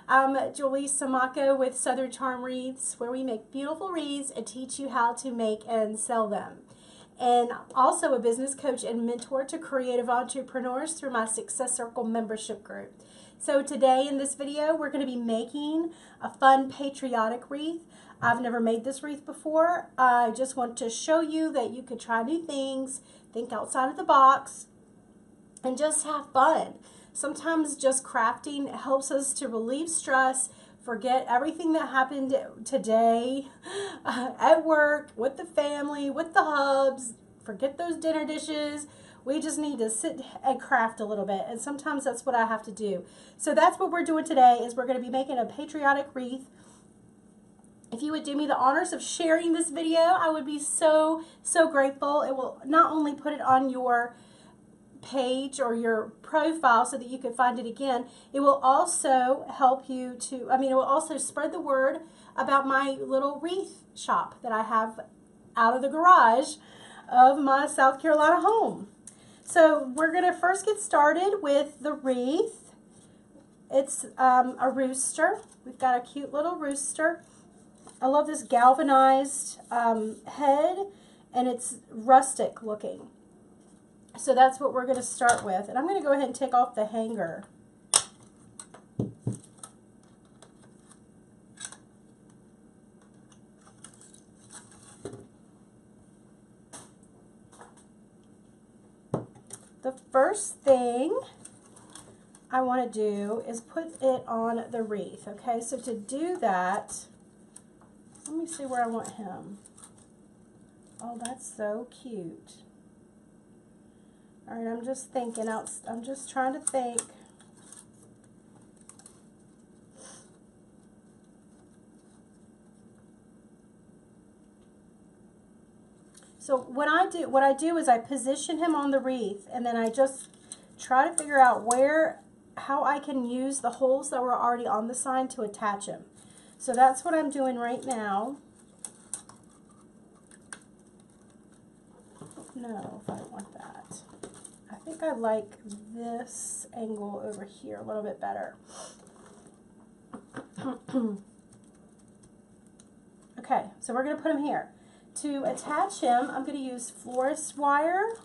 I'm Julie Samako with Southern Charm Wreaths, where we make beautiful wreaths and teach you how to make and sell them. And also a business coach and mentor to creative entrepreneurs through my Success Circle membership group. So today in this video, we're going to be making a fun patriotic wreath. I've never made this wreath before. I just want to show you that you could try new things, think outside of the box, and just have fun. Sometimes just crafting helps us to relieve stress, forget everything that happened today at work, with the family, with the hubs, forget those dinner dishes. We just need to sit and craft a little bit, and sometimes that's what I have to do. So that's what we're doing today, is we're going to be making a patriotic wreath. If you would do me the honors of sharing this video, I would be so grateful. It will not only put it on your page or your profile so that you can find it again, it will also help you to, it will also spread the word about my little wreath shop that I have out of the garage of my South Carolina home. So we're going to first get started with the wreath. It's a rooster. We've got a cute little rooster. I love this galvanized head, and it's rustic looking. So that's what we're going to start with. And I'm going to go ahead and take off the hanger. The first thing I want to do is put it on the wreath. Okay, so to do that, let me see where I want him. Oh, that's so cute. All right, I'm just thinking out. I'm just trying to think. So what I do is I position him on the wreath, and then I just try to figure out how I can use the holes that were already on the sign to attach him. So that's what I'm doing right now. No, if I want that. I think I like this angle over here a little bit better. Okay, so we're going to put him here. To attach him, I'm going to use florist wire.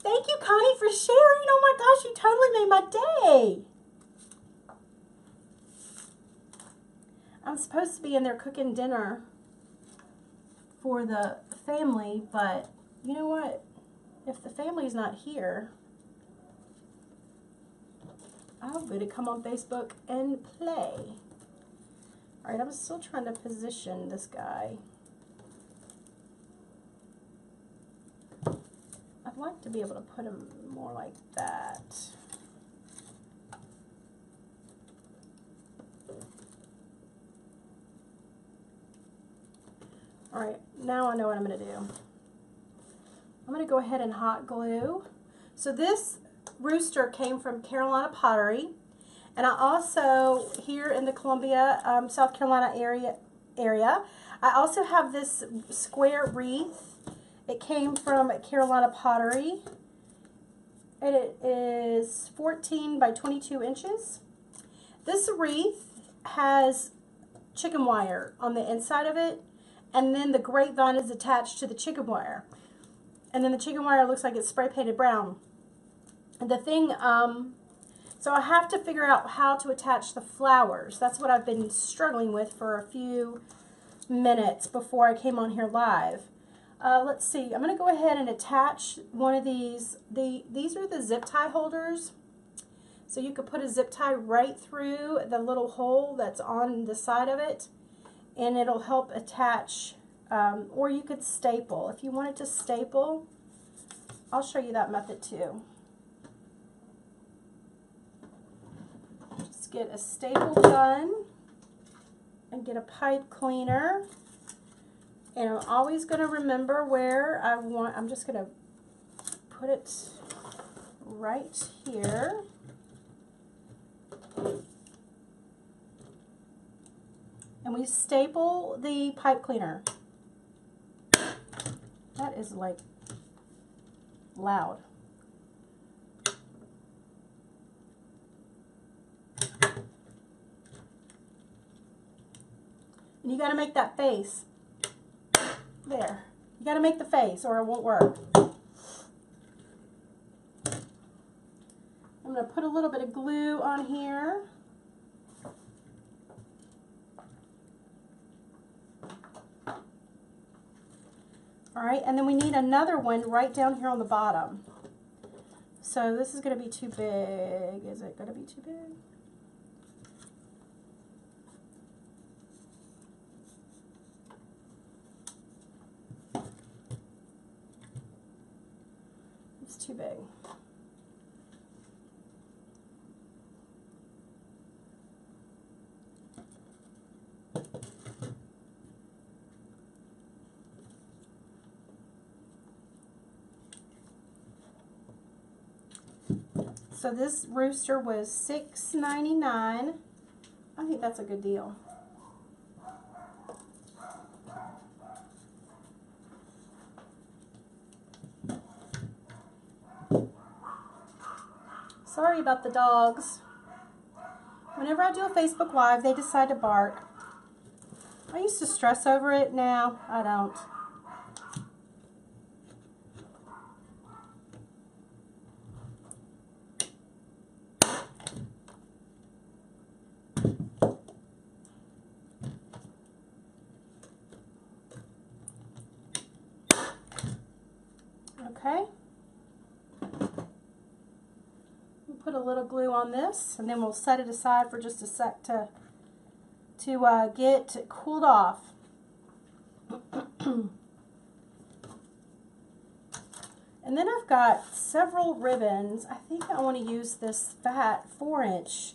Thank you, Connie, for sharing. Oh my gosh, you totally made my day. I'm supposed to be in there cooking dinner for the family, but you know what? If the family's not here, I'll be to come on Facebook and play. All right, I'm still trying to position this guy. I'd like to be able to put him more like that. All right, now I know what I'm going to do. I'm going to go ahead and hot glue. So this rooster came from Carolina Pottery, and I also, here in the Columbia, South Carolina area, I also have this square wreath. It came from Carolina Pottery, and it is 14 by 22 inches. This wreath has chicken wire on the inside of it, and then the grapevine is attached to the chicken wire. And then the chicken wire looks like it's spray painted brown. And the thing, so I have to figure out how to attach the flowers. That's what I've been struggling with for a few minutes before I came on here live. Let's see, I'm going to go ahead and attach one of these. These are the zip tie holders. So you could put a zip tie right through the little hole that's on the side of it, and it'll help attach, or you could staple. If you wanted to staple, I'll show you that method too. Just get a staple gun and get a pipe cleaner. And I'm always going to remember where I want. I'm just going to put it right here. And we staple the pipe cleaner. That is like loud. And you got to make that face. There. You got to make the face or it won't work. I'm going to put a little bit of glue on here. All right, and then we need another one right down here on the bottom. So this is going to be too big. Is it going to be too big? It's too big. So this rooster was $6.99. I think that's a good deal. Sorry about the dogs. Whenever I do a Facebook Live, they decide to bark. I used to stress over it. Now I don't. Okay. We'll put a little glue on this, and then we'll set it aside for just a sec to get cooled off. And then I've got several ribbons. I think I want to use this fat 4-inch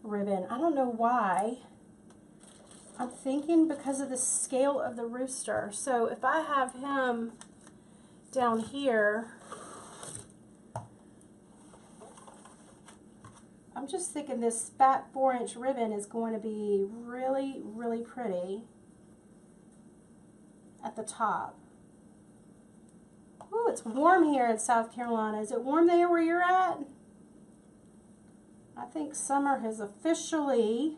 ribbon. I don't know why. I'm thinking because of the scale of the rooster. So if I have him down here, I'm just thinking this fat 4-inch ribbon is going to be really, really pretty at the top. Ooh, it's warm here in South Carolina. Is it warm there where you're at? I think summer has officially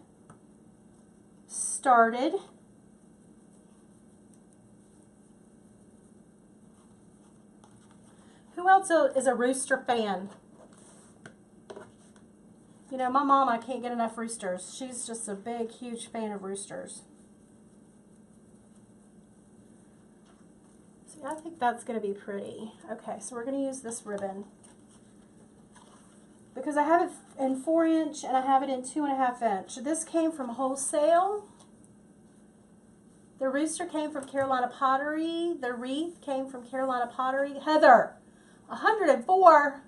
started. Who else is a rooster fan? You know, my mom, I can't get enough roosters. She's just a big, huge fan of roosters. See, I think that's going to be pretty. Okay, so we're going to use this ribbon. Because I have it in 4-inch and I have it in 2.5 inch. This came from wholesale. The rooster came from Carolina Pottery. The wreath came from Carolina Pottery. Heather, 104.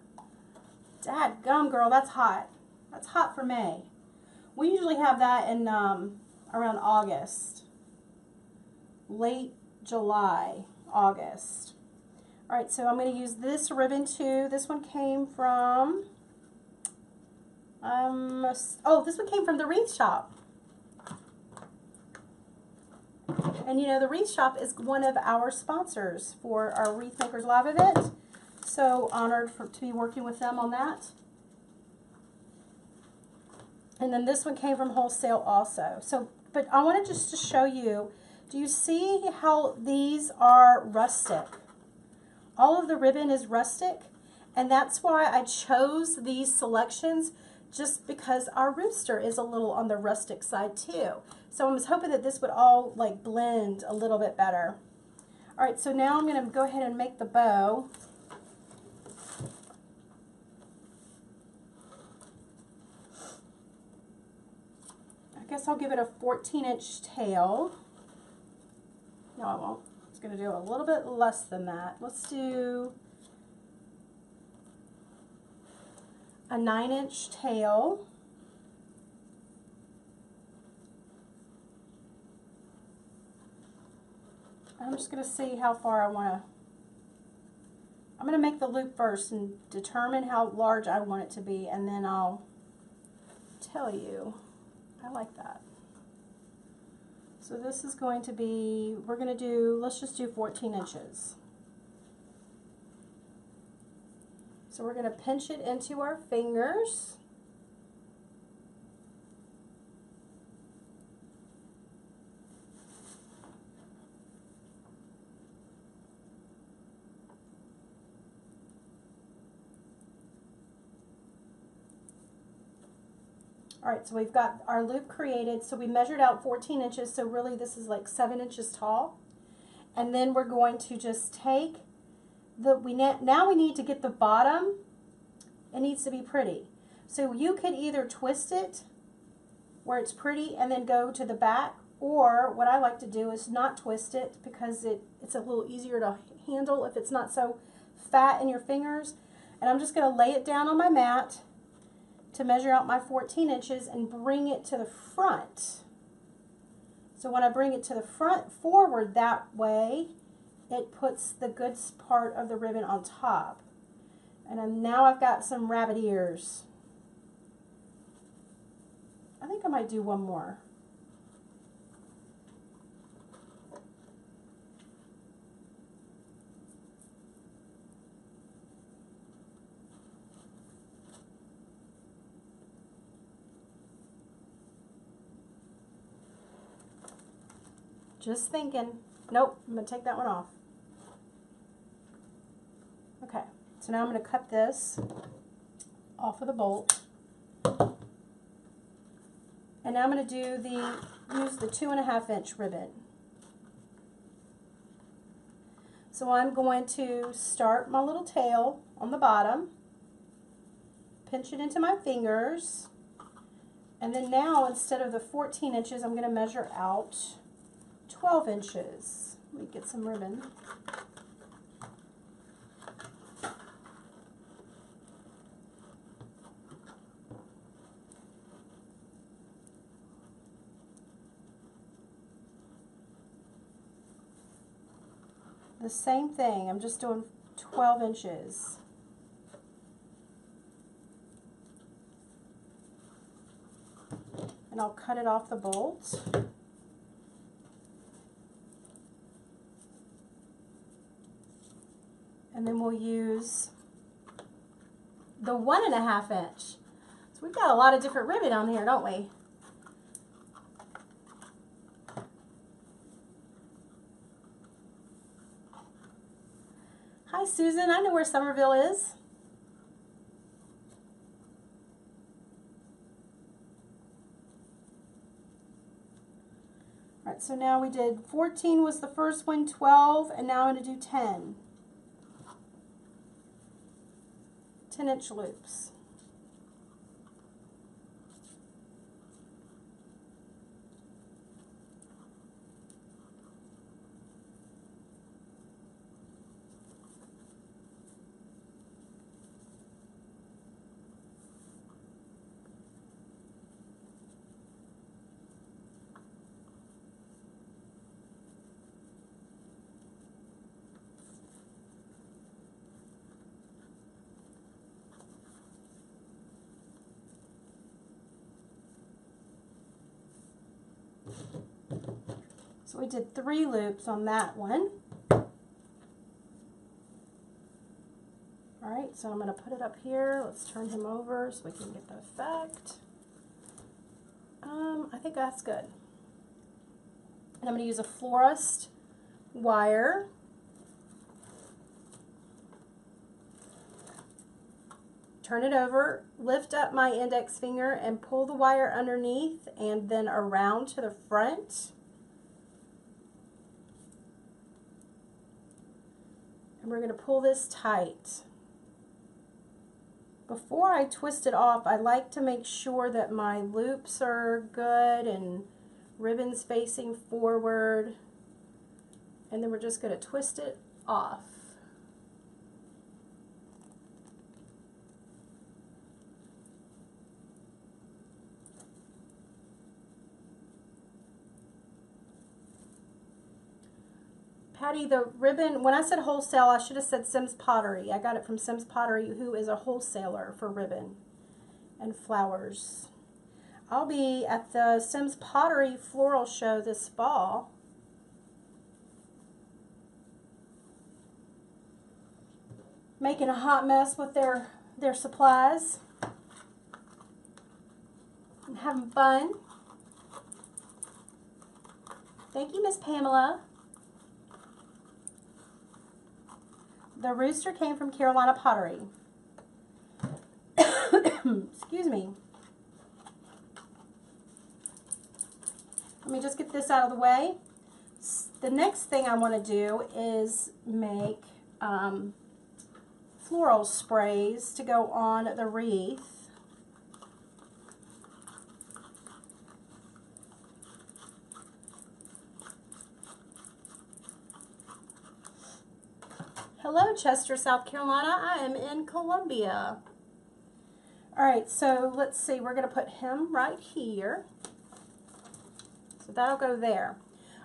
Dadgum, girl, that's hot. That's hot for May. We usually have that in around August. Late July, August. All right, so I'm going to use this ribbon too. This one came from, this one came from the Wreath Shop. And you know, the Wreath Shop is one of our sponsors for our Wreath Makers Live event. So honored to be working with them on that. And then this one came from wholesale also. So, but I wanted just to show you, do you see how these are rustic? All of the ribbon is rustic, and that's why I chose these selections, just because our rooster is a little on the rustic side too. So I was hoping that this would all like blend a little bit better. All right, so now I'm going to go ahead and make the bow. I guess I'll give it a 14-inch tail. No, I won't. It's going to do a little bit less than that. Let's do a 9-inch tail. I'm just going to see how far I want to. I'm going to make the loop first and determine how large I want it to be, and then I'll tell you. I like that. So this is going to be, we're going to do, let's just do 14 inches. So we're going to pinch it into our fingers. All right, so we've got our loop created. So we measured out 14 inches, so really this is like 7 inches tall. And then we're going to just take now we need to get the bottom. It needs to be pretty. So you could either twist it where it's pretty and then go to the back, or what I like to do is not twist it because it's a little easier to handle if it's not so fat in your fingers. And I'm just going to lay it down on my mat to measure out my 14 inches and bring it to the front. So when I bring it to the front forward that way, it puts the good part of the ribbon on top. And now I've got some rabbit ears. I think I might do one more. Just thinking. Nope, I'm going to take that one off. Okay, so now I'm going to cut this off of the bolt. And now I'm going to use the 2.5 inch ribbon. So I'm going to start my little tail on the bottom, pinch it into my fingers, and then now instead of the 14 inches, I'm going to measure out 12 inches. Let me get some ribbon. The same thing, I'm just doing 12 inches. And I'll cut it off the bolt. And then we'll use the 1.5 inch. So we've got a lot of different ribbon on here, don't we? Hi Susan, I know where Somerville is. All right, so now we did 14 was the first one, 12, and now I'm going to do 10. 10-inch loops. So we did 3 loops on that one. Alright, so I'm going to put it up here. Let's turn him over so we can get the effect. I think that's good. And I'm going to use a florist wire. Turn it over, lift up my index finger and pull the wire underneath and then around to the front. And we're going to pull this tight. Before I twist it off, I like to make sure that my loops are good and ribbons facing forward. And then we're just going to twist it off. Patty, the ribbon, when I said wholesale, I should have said Sims Pottery. I got it from Sims Pottery, who is a wholesaler for ribbon and flowers. I'll be at the Sims Pottery floral show this fall. making a hot mess with their supplies and having fun. Thank you, Miss Pamela. The Rooster came from Carolina Pottery. Excuse me. Let me just get this out of the way. The next thing I want to do is make floral sprays to go on the wreath. Hello, Chester, South Carolina. I am in Columbia. All right, so let's see. We're going to put him right here. So that'll go there.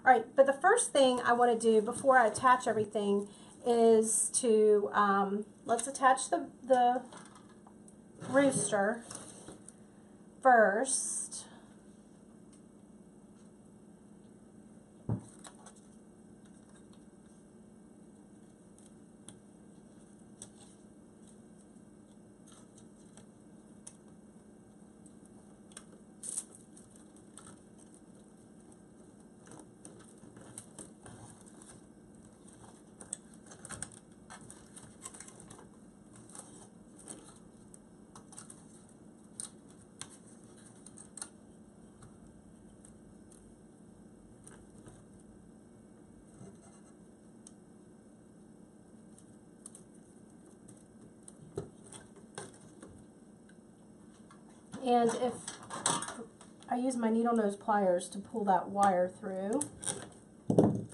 All right, but the first thing I want to do before I attach everything is to, let's attach the rooster first. And if I use my needle nose pliers to pull that wire through. And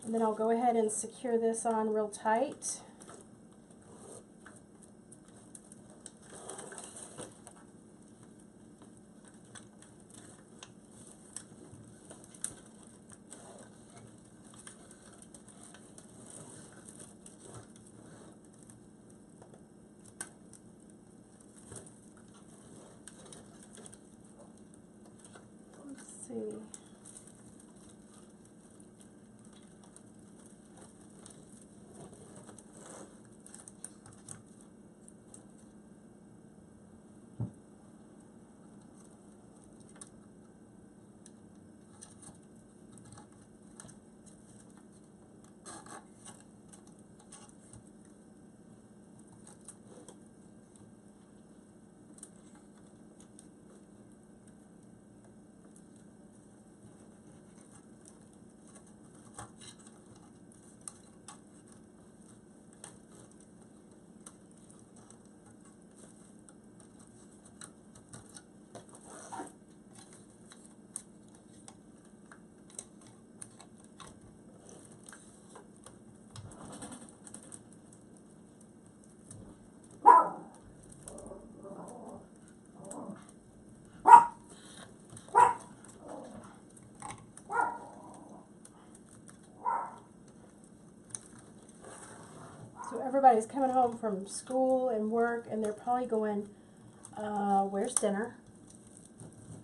then I'll go ahead and secure this on real tight. See. So everybody's coming home from school and work, and they're probably going, where's dinner?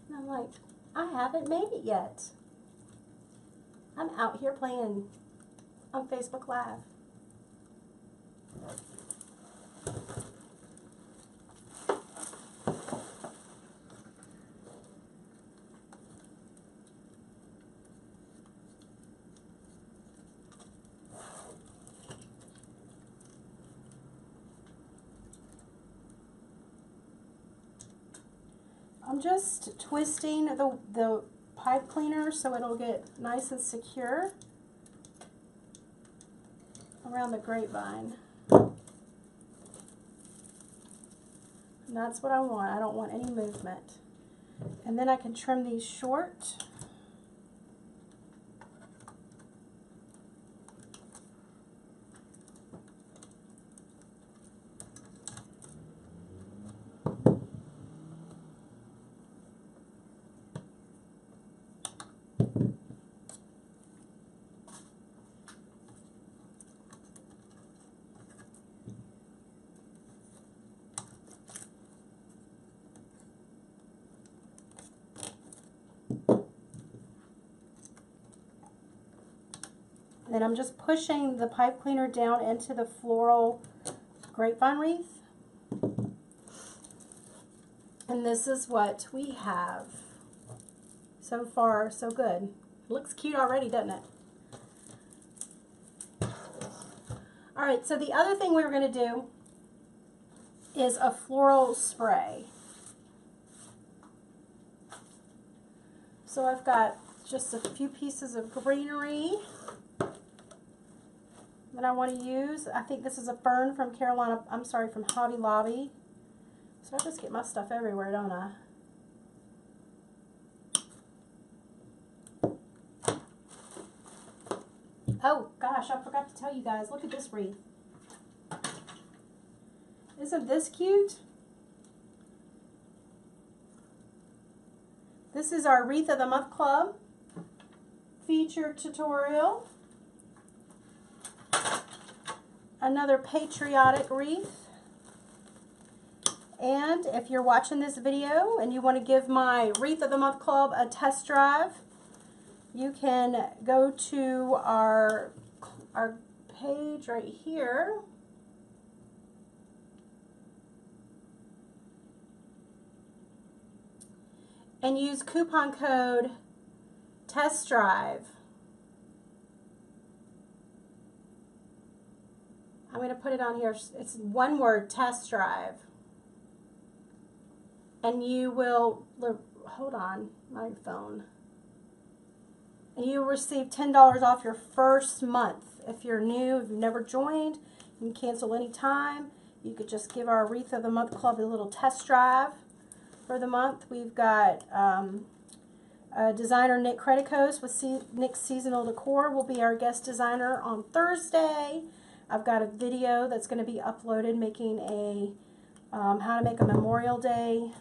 And I'm like, I haven't made it yet. I'm out here playing on Facebook Live. I'm just twisting the pipe cleaner so it'll get nice and secure around the grapevine. And that's what I want. I don't want any movement. And then I can trim these short. Then I'm just pushing the pipe cleaner down into the floral grapevine wreath. And this is what we have. So far, so good. It looks cute already, doesn't it? All right, so the other thing we were going to do is a floral spray. So I've got just a few pieces of greenery that I want to use. I think this is a fern from from Hobby Lobby. So I just get my stuff everywhere, don't I? Oh gosh, I forgot to tell you guys, look at this wreath. Isn't this cute? This is our Wreath of the Month Club feature tutorial. Another Patriotic Wreath. And if you're watching this video and you want to give my Wreath of the Month Club a test drive, you can go to our page right here. And use coupon code test drive. I'm going to put it on here. It's one word, test drive. And you will, hold on, my phone. And you will receive $10 off your first month. If you're new, if you've never joined, you can cancel any time. You could just give our Wreath of the Month Club a little test drive for the month. We've got designer Nick Creticos with Nick's Seasonal Decor will be our guest designer on Thursday. I've got a video that's going to be uploaded making a how to make a Memorial Day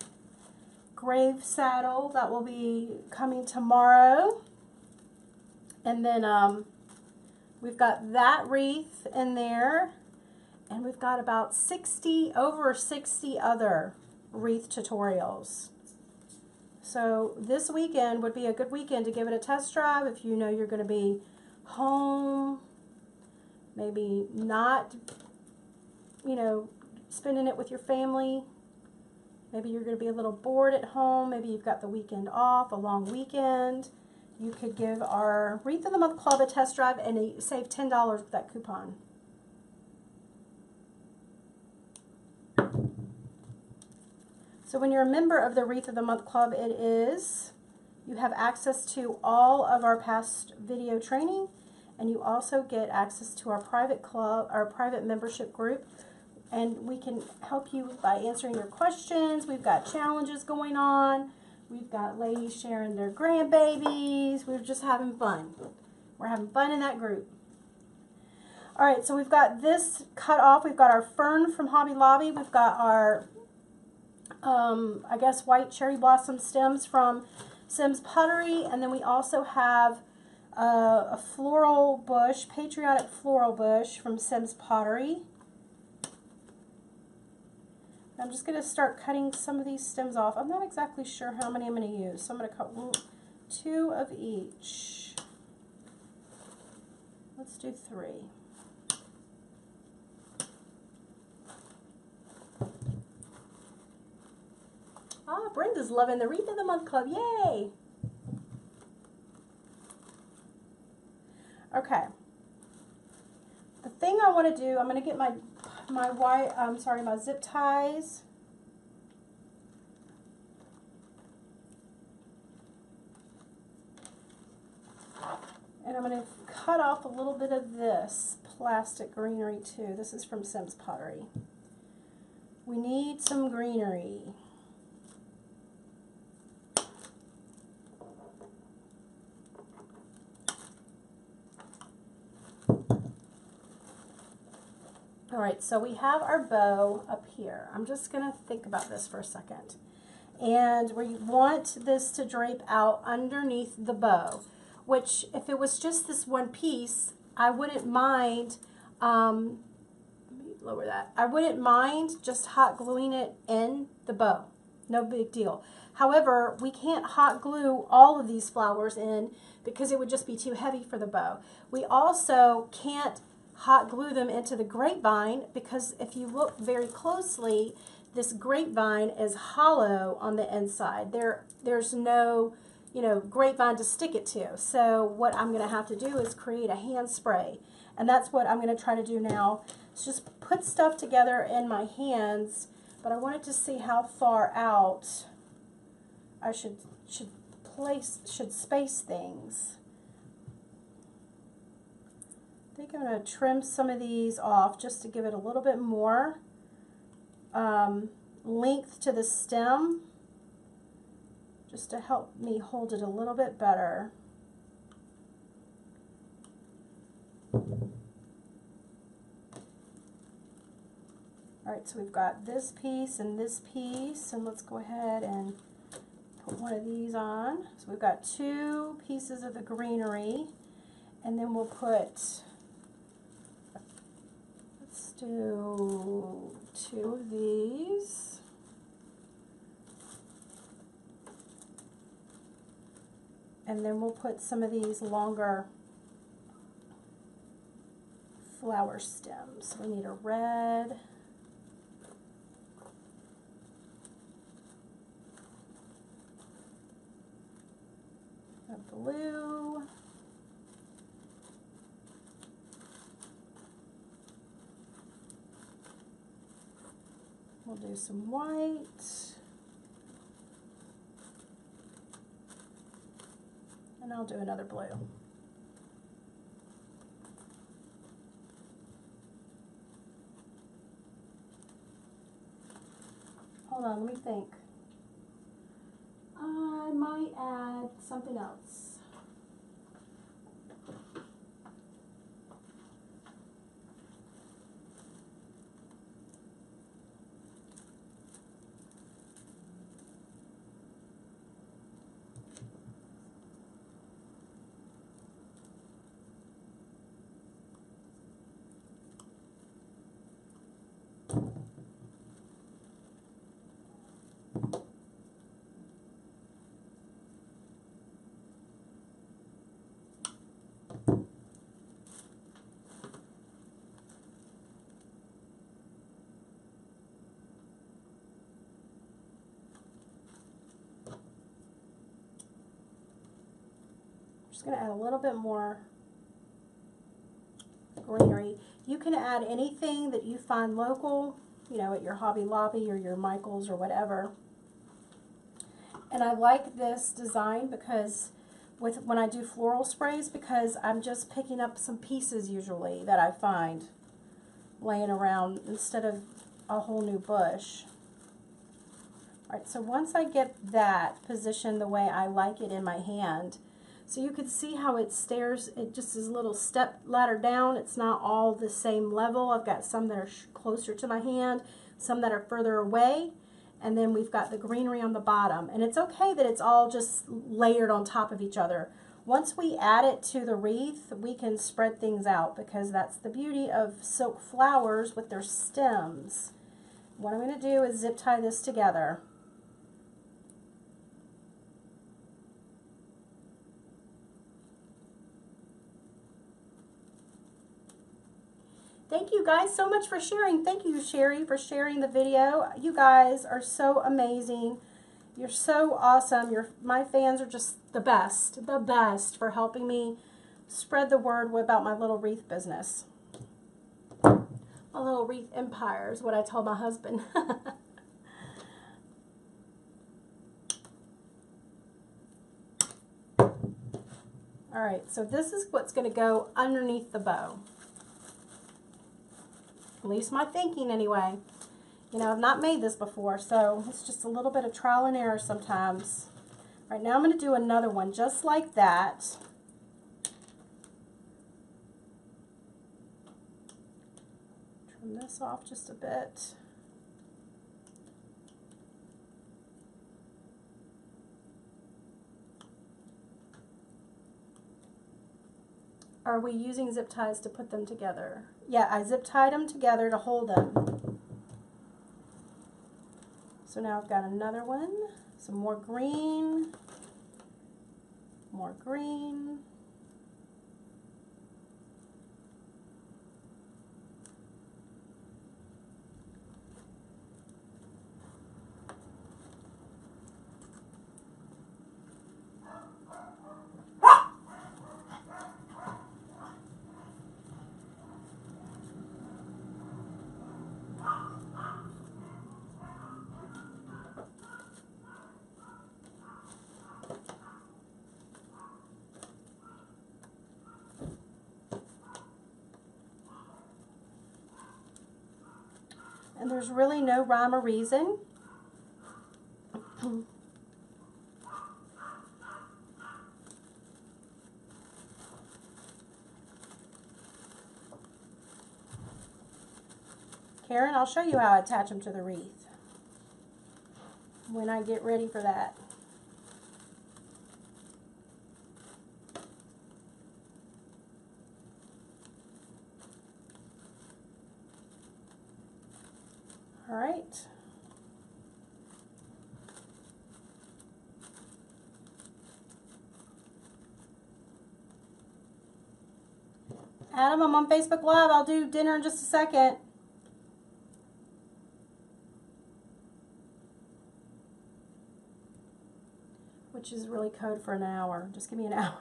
grave saddle that will be coming tomorrow. And then we've got that wreath in there, and we've got about over 60 other wreath tutorials. So this weekend would be a good weekend to give it a test drive if you know you're going to be home, maybe not, you know, spending it with your family. Maybe you're going to be a little bored at home. Maybe you've got the weekend off, a long weekend. You could give our Wreath of the Month Club a test drive and save $10 with that coupon. So when you're a member of the Wreath of the Month Club, you have access to all of our past video training, and you also get access to our private club, our private membership group, and we can help you by answering your questions. We've got challenges going on. We've got ladies sharing their grandbabies. We're just having fun. We're having fun in that group. All right, so we've got this cut off. We've got our fern from Hobby Lobby. We've got our I guess white cherry blossom stems from Sims Pottery, and then we also have a floral bush, patriotic floral bush from Sims Pottery. I'm just going to start cutting some of these stems off. I'm not exactly sure how many I'm going to use, so I'm going to cut two of each. Let's do 3. Ah, Brenda's loving the Wreath of the Month Club. Yay! Okay. The thing I want to do, I'm going to get my zip ties. And I'm going to cut off a little bit of this plastic greenery too. This is from Sims Pottery. We need some greenery. All right, so we have our bow up here. I'm just going to think about this for a second. And we want this to drape out underneath the bow, which if it was just this one piece, I wouldn't mind, let me lower that. I wouldn't mind just hot gluing it in the bow. No big deal. However, we can't hot glue all of these flowers in because it would just be too heavy for the bow. We also can't hot glue them into the grapevine because if you look very closely, this grapevine is hollow on the inside. There's no, you know, grapevine to stick it to. So what I'm going to have to do is create a hand spray. And that's what I'm going to try to do now. Is just put stuff together in my hands, but I wanted to see how far out I should space things. I think I'm going to trim some of these off just to give it a little bit more length to the stem, just to help me hold it a little bit better. Alright, so we've got this piece, and let's go ahead and put one of these on. So we've got 2 pieces of the greenery, and then we'll put, let's do 2 of these. And then we'll put some of these longer flower stems. We need a red, a blue, we'll do some white, and I'll do another blue. Hold on, let me think. I might add something else. Just going to add a little bit more greenery. You can add anything that you find local, you know, at your Hobby Lobby or your Michaels or whatever. And I like this design because when I do floral sprays, because I'm just picking up some pieces usually that I find laying around instead of a whole new bush. Alright, so once I get that positioned the way I like it in my hand, so you can see how it stairs, it just is a little step ladder down. It's not all the same level. I've got some that are closer to my hand, some that are further away, and then we've got the greenery on the bottom. And it's okay that it's all just layered on top of each other. Once we add it to the wreath, we can spread things out because that's the beauty of silk flowers with their stems. What I'm going to do is zip tie this together. Thank you guys so much for sharing. Thank you, Sherry, for sharing the video. You guys are so amazing. You're so awesome. My fans are just the best for helping me spread the word about my little wreath business. My little wreath empire is what I told my husband. Alright, so this is what's going to go underneath the bow. At least my thinking anyway. You know, I've not made this before, so it's just a little bit of trial and error sometimes. All right, now I'm going to do another one just like that. Trim this off just a bit. Are we using zip ties to put them together? Yeah, I zip tied them together to hold them. So now I've got another one, some more green, more green. And there's really no rhyme or reason. Karen, I'll show you how I attach them to the wreath when I get ready for that. All right. Adam, I'm on Facebook Live. I'll do dinner in just a second. Which is really code for an hour. Just give me an hour.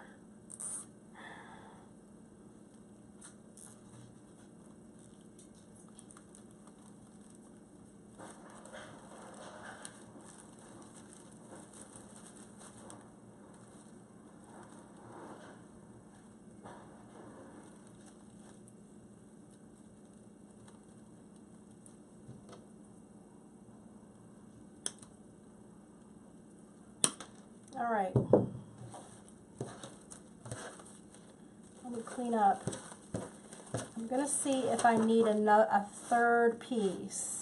All right. Let me clean up. I'm going to see if I need a third piece.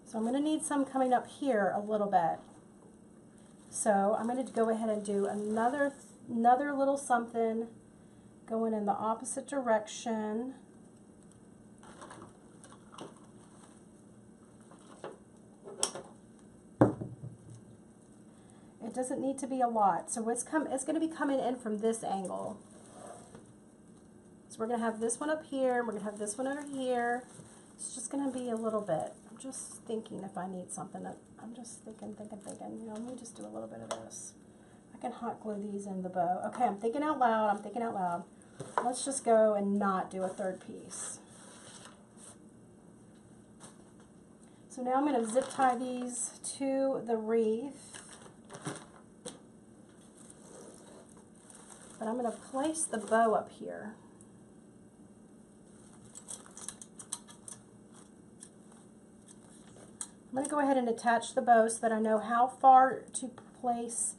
So I'm going to need some coming up here a little bit. So I'm going to go ahead and do another little something going in the opposite direction. It doesn't need to be a lot. So it's going to be coming in from this angle. So we're going to have this one up here, and we're going to have this one over here. It's just going to be a little bit. I'm just thinking if I need something. I'm just thinking. You know, let me just do a little bit of this. I can hot glue these in the bow. Okay, I'm thinking out loud. Let's just go and not do a third piece. So now I'm going to zip tie these to the wreath. But I'm going to place the bow up here. I'm going to go ahead and attach the bow so that I know how far to place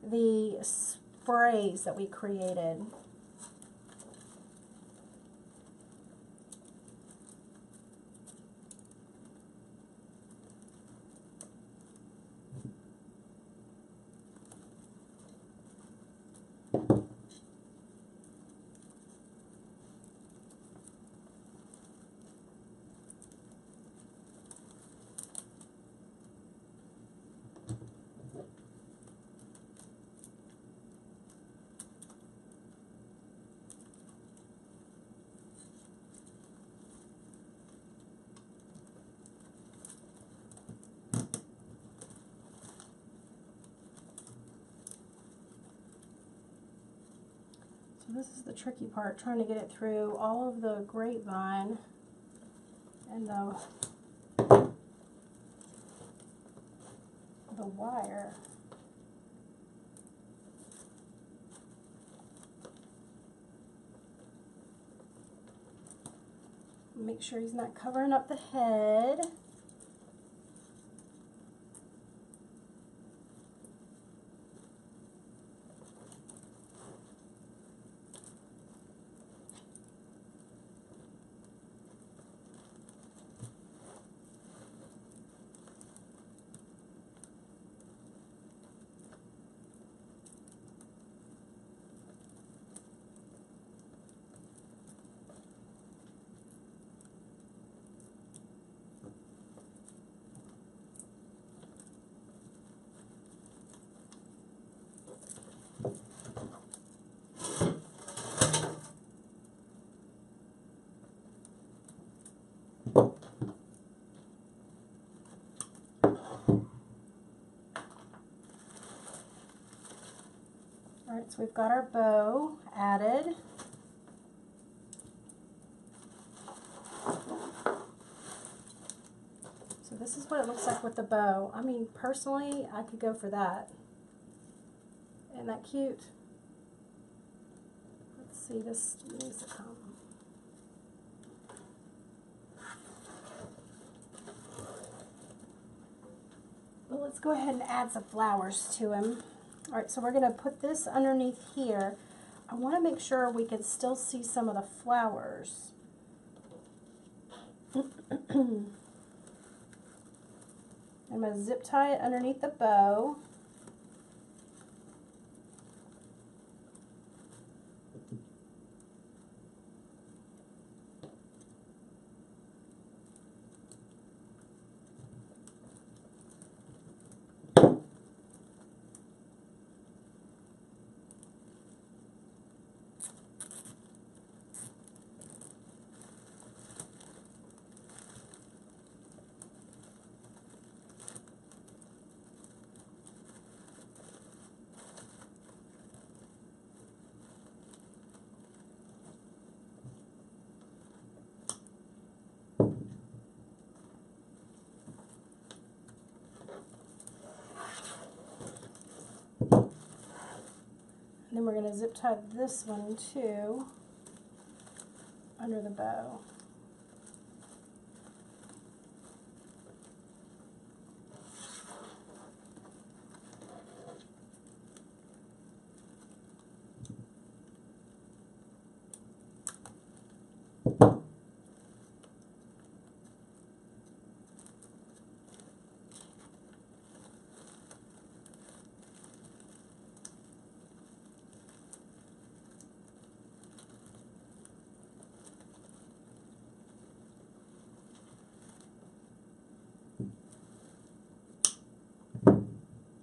the sprays that we created. So this is the tricky part, trying to get it through all of the grapevine and the wire. Make sure he's not covering up the head. All right, so we've got our bow added. So this is what it looks like with the bow. I mean, personally, I could go for that. Isn't that cute? Let's see, this needs to come. Well, let's go ahead and add some flowers to him. All right, so we're going to put this underneath here. I want to make sure we can still see some of the flowers. I'm going to zip tie it underneath the bow. And then we're going to zip tie this one too under the bow.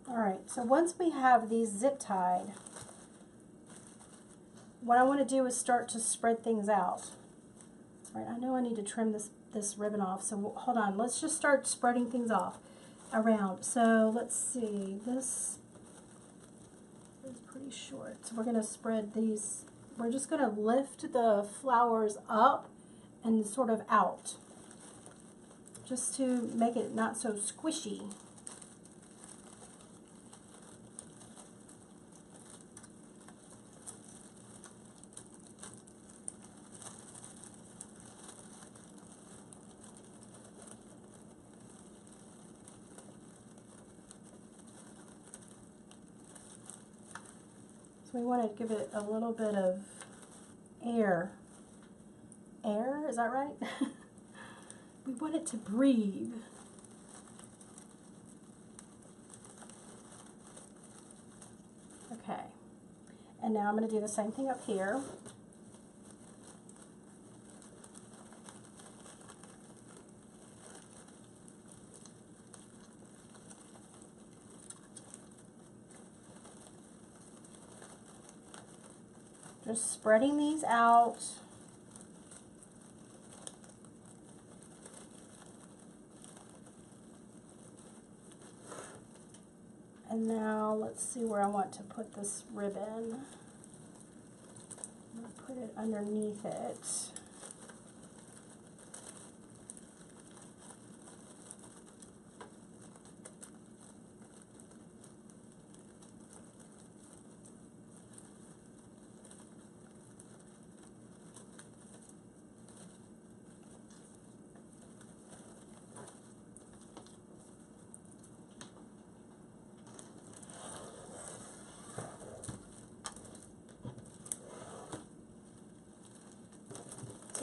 Alright, so once we have these zip tied, what I want to do is start to spread things out. All right, I know I need to trim this ribbon off, so hold on. Let's just start spreading things off around. So let's see, this is pretty short. So we're going to spread these, we're just going to lift the flowers up and sort of out, just to make it not so squishy. We want to give it a little bit of air. Air, is that right? We want it to breathe. Okay. And now I'm going to do the same thing up here. Just spreading these out. And now let's see where I want to put this ribbon. I'm going to put it underneath it.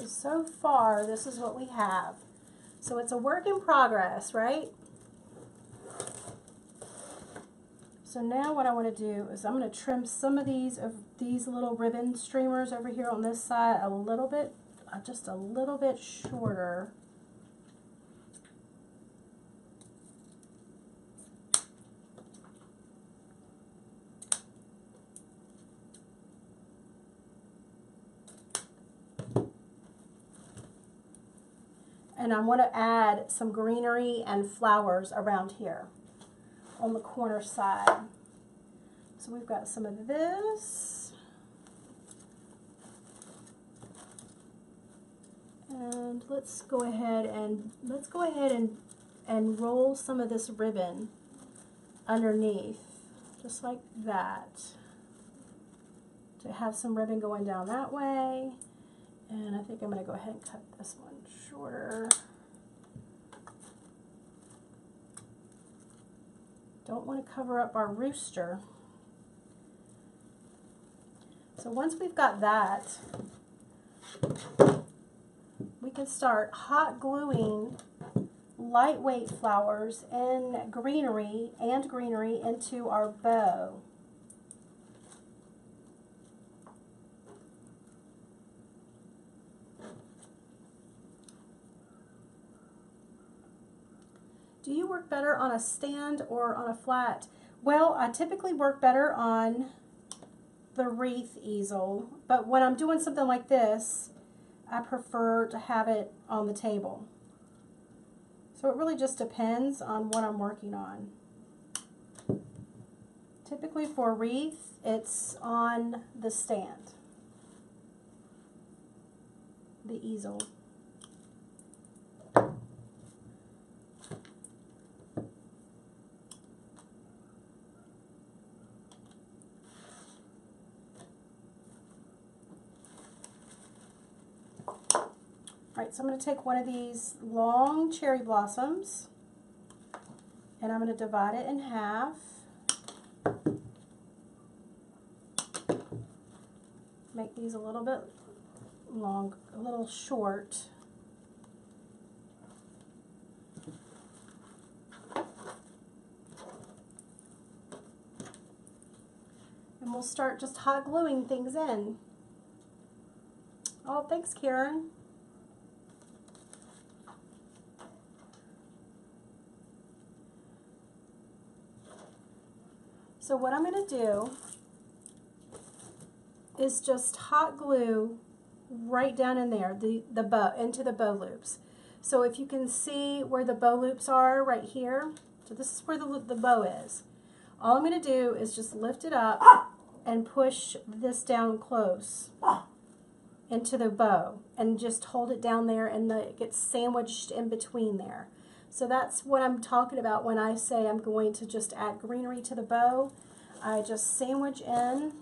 So far, this is what we have. So it's a work in progress, right? So now what I want to do is I'm going to trim some of these little ribbon streamers over here on this side a little bit, just a little bit shorter. And I want to add some greenery and flowers around here on the corner side. So we've got some of this. And let's go ahead and roll some of this ribbon underneath, just like that, to have some ribbon going down that way. And I think I'm going to go ahead and cut this one shorter. Don't want to cover up our rooster. So once we've got that, we can start hot gluing lightweight flowers and greenery into our bow. Do you work better on a stand or on a flat? Well, I typically work better on the wreath easel, but when I'm doing something like this, I prefer to have it on the table. So it really just depends on what I'm working on. Typically for a wreath, it's on the stand, the easel. Alright, so I'm going to take one of these long cherry blossoms and I'm going to divide it in half. Make these a little bit long, a little short. And we'll start just hot gluing things in. Oh, thanks, Karen. So what I'm going to do is just hot glue right down in there, the bow, into the bow loops. So if you can see where the bow loops are right here, so this is where the bow is. All I'm going to do is just lift it up and push this down close into the bow and just hold it down there, and it gets sandwiched in between there. So that's what I'm talking about when I say I'm going to just add greenery to the bow. I just sandwich in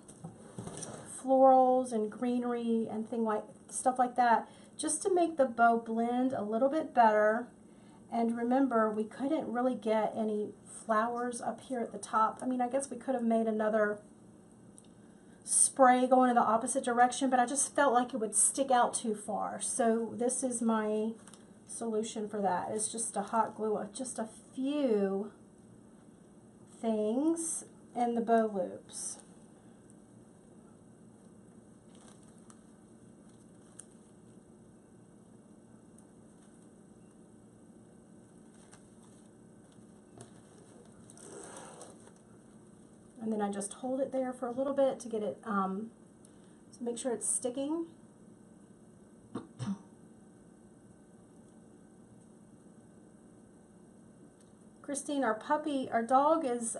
florals and greenery and stuff like that, just to make the bow blend a little bit better. And remember, we couldn't really get any flowers up here at the top. I mean, I guess we could have made another spray going in the opposite direction, but I just felt like it would stick out too far. So this is my solution for that. It's just a hot glue just a few things in the bow loops. And then I just hold it there for a little bit to get it, to make sure it's sticking. Christine, our dog is,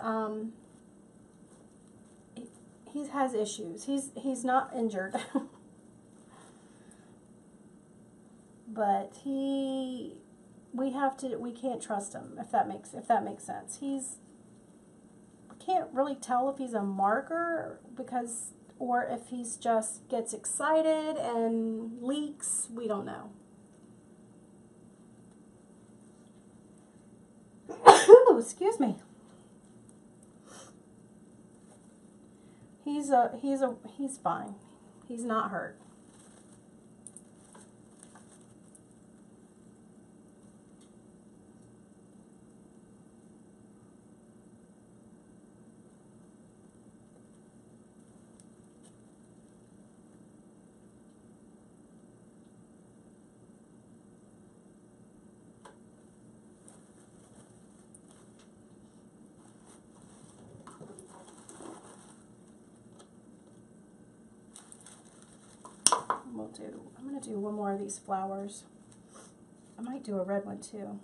he has issues. He's not injured, but we can't trust him, if that makes sense. Can't really tell if he's a marker or if he's just gets excited and leaks. We don't know. Excuse me. He's fine. He's not hurt. I'm going to do one more of these flowers. I might do a red one too.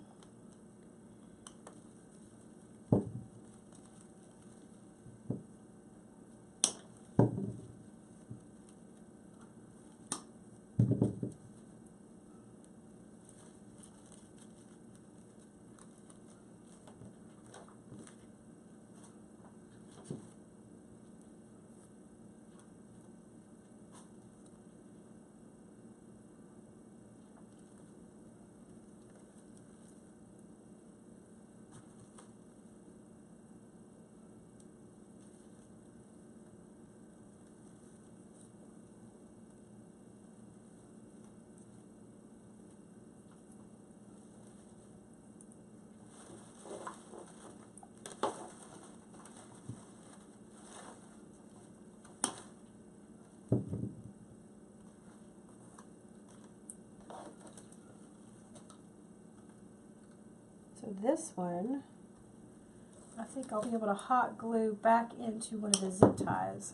this one, I think I'll be able to hot glue back into one of the zip ties.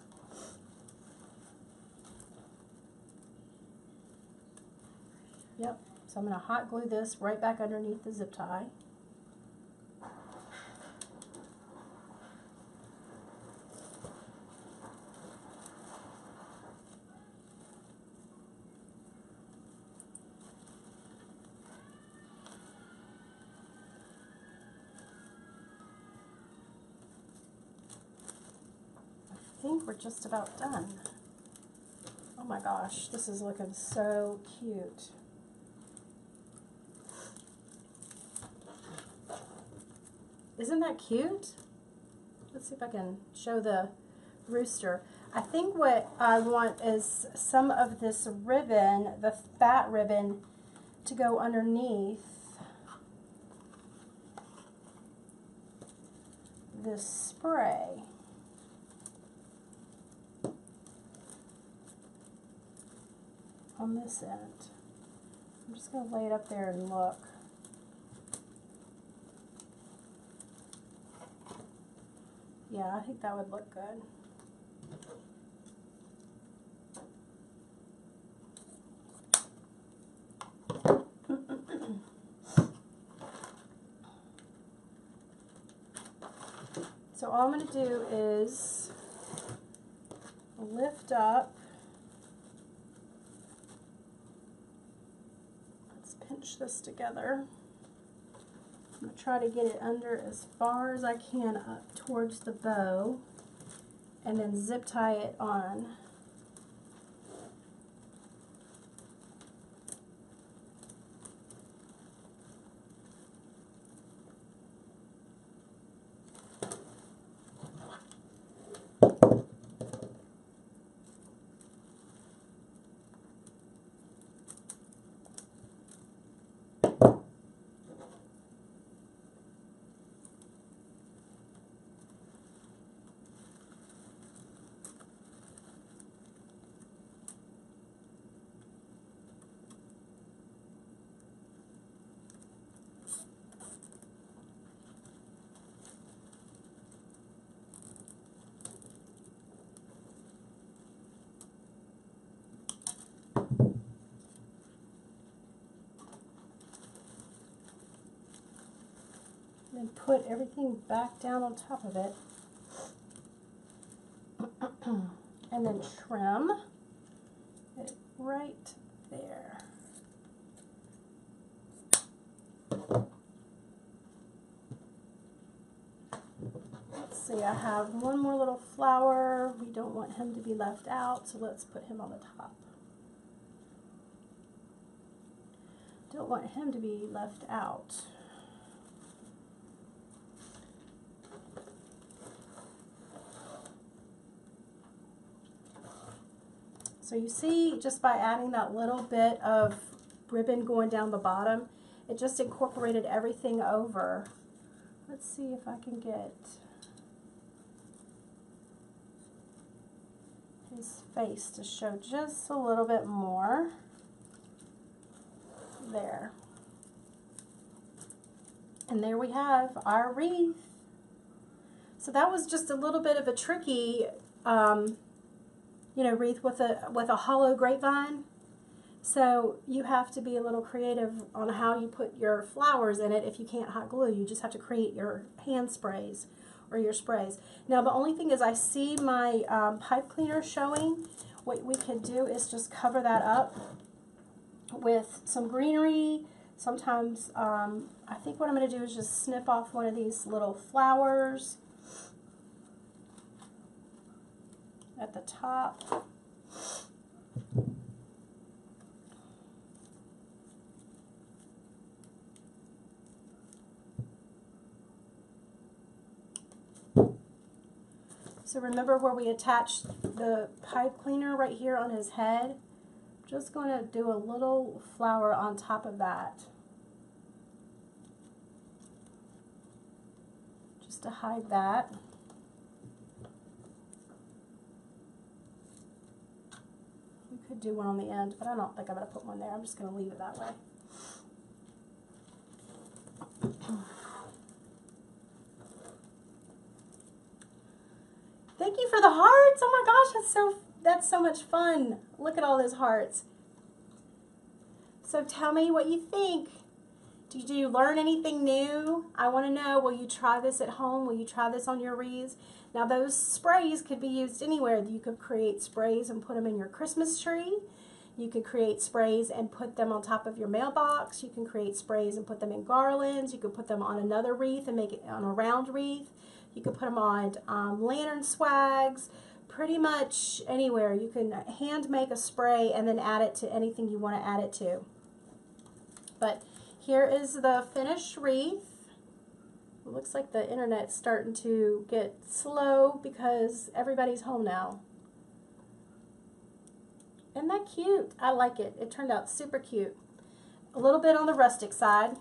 Yep, so I'm going to hot glue this right back underneath the zip tie. I think we're just about done. Oh my gosh, this is looking so cute. Isn't that cute? Let's see if I can show the rooster. I think what I want is some of this ribbon, the fat ribbon, to go underneath this spray. On this end. I'm just going to lay it up there and look. Yeah, I think that would look good. So all I'm going to do is lift up. Let's pinch this together. I'm going to try to get it under as far as I can up towards the bow and then zip tie it on. And put everything back down on top of it. And then trim it right there. Let's see, I have one more little flower. We don't want him to be left out, so let's put him on the top. Don't want him to be left out. So you see, just by adding that little bit of ribbon going down the bottom, it just incorporated everything over. Let's see if I can get his face to show just a little bit more. There. And there we have our wreath. So that was just a little bit of a tricky wreath with a hollow grapevine. So you have to be a little creative on how you put your flowers in it. If you can't hot glue, you just have to create your hand sprays or your sprays. Now the only thing is, I see my pipe cleaner showing. What we could do is just cover that up with some greenery. Sometimes I think what I'm going to do is just snip off one of these little flowers at the top. So remember where we attached the pipe cleaner right here on his head? Just going to do a little flower on top of that, just to hide that. We could do one on the end, but I don't think I'm going to put one there. I'm just going to leave it that way. Oh my gosh, that's so much fun. Look at all those hearts. So tell me what you think. Did you learn anything new? I want to know, will you try this at home? Will you try this on your wreaths? Now those sprays could be used anywhere. You could create sprays and put them in your Christmas tree. You could create sprays and put them on top of your mailbox. You can create sprays and put them in garlands. You could put them on another wreath and make it on a round wreath. You could put them on lantern swags. Pretty much anywhere. You can hand make a spray and then add it to anything you want to add it to. But here is the finished wreath. It looks like the internet's starting to get slow because everybody's home now. Isn't that cute? I like it. It turned out super cute. A little bit on the rustic side.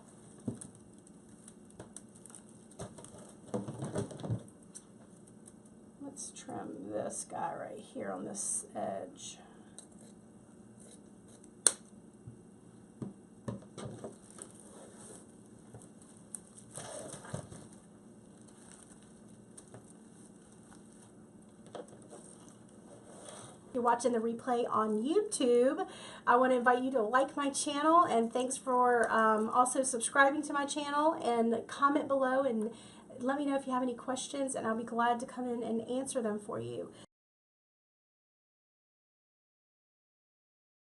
Let's trim this guy right here on this edge. You're watching the replay on YouTube. I want to invite you to like my channel, and thanks for also subscribing to my channel, and comment below and let me know if you have any questions, and I'll be glad to come in and answer them for you.